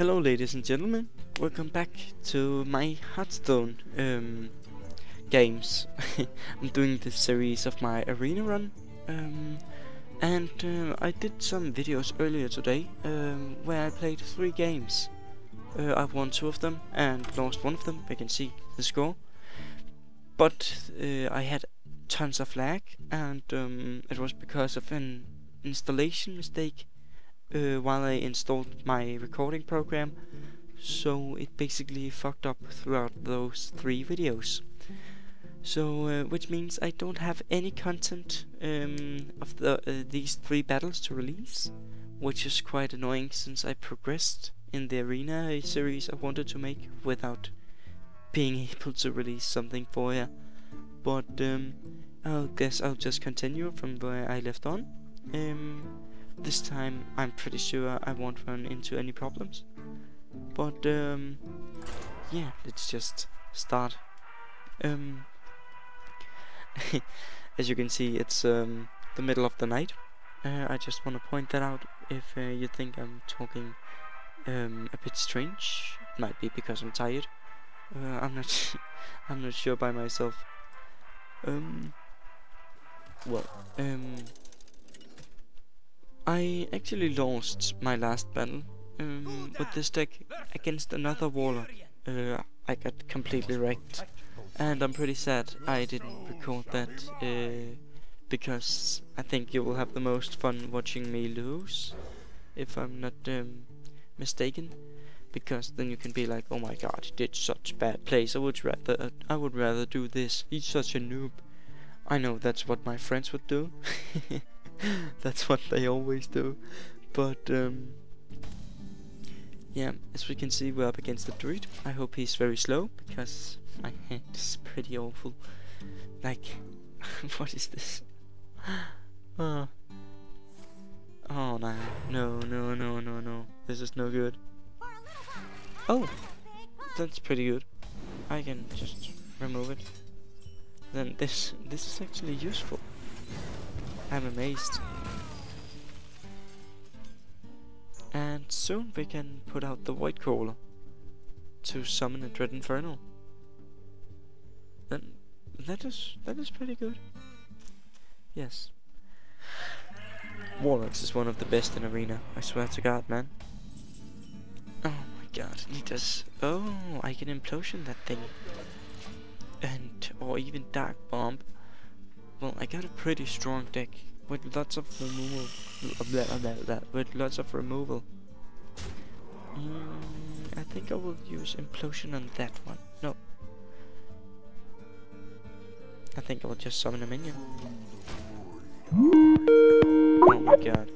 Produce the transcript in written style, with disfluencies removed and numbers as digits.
Hello ladies and gentlemen, welcome back to my Hearthstone games. I'm doing this series of my arena run, and I did some videos earlier today where I played 3 games. I won 2 of them and lost 1 of them. You can see the score. But I had tons of lag, and it was because of an installation mistake while I installed my recording program, so it basically fucked up throughout those 3 videos. So which means I don't have any content of these 3 battles to release, which is quite annoying since I progressed in the arena series I wanted to make without being able to release something for you. But I guess I'll just continue from where I left on. This time I'm pretty sure I won't run into any problems. But yeah, let's just start. As you can see, it's the middle of the night. I just want to point that out. If you think I'm talking a bit strange, it might be because I'm tired. I'm not I'm not sure by myself. I actually lost my last battle with this deck against another warlock. I got completely wrecked, and I'm pretty sad I didn't record that because I think you will have the most fun watching me lose, if I'm not mistaken. Because then you can be like, oh my god, he did such bad plays. I would rather do this. He's such a noob. I know that's what my friends would do. That's what they always do. But yeah, as we can see, we're up against the druid. I hope he's very slow, because my hand is pretty awful. Like, what is this? Oh no. This is no good. Oh, that's pretty good. I can just remove it. Then this is actually useful. I'm amazed. And soon we can put out the Void Crawler to summon a Dread Infernal. Then that is pretty good. Yes. Warlocks is one of the best in Arena, I swear to god, man. Oh my god, he does. Oh, I can implosion that thing. Or even Dark Bomb. Well, I got a pretty strong deck with lots of removal. I think I will use implosion on that one. No. I think I will just summon a minion. Oh my god.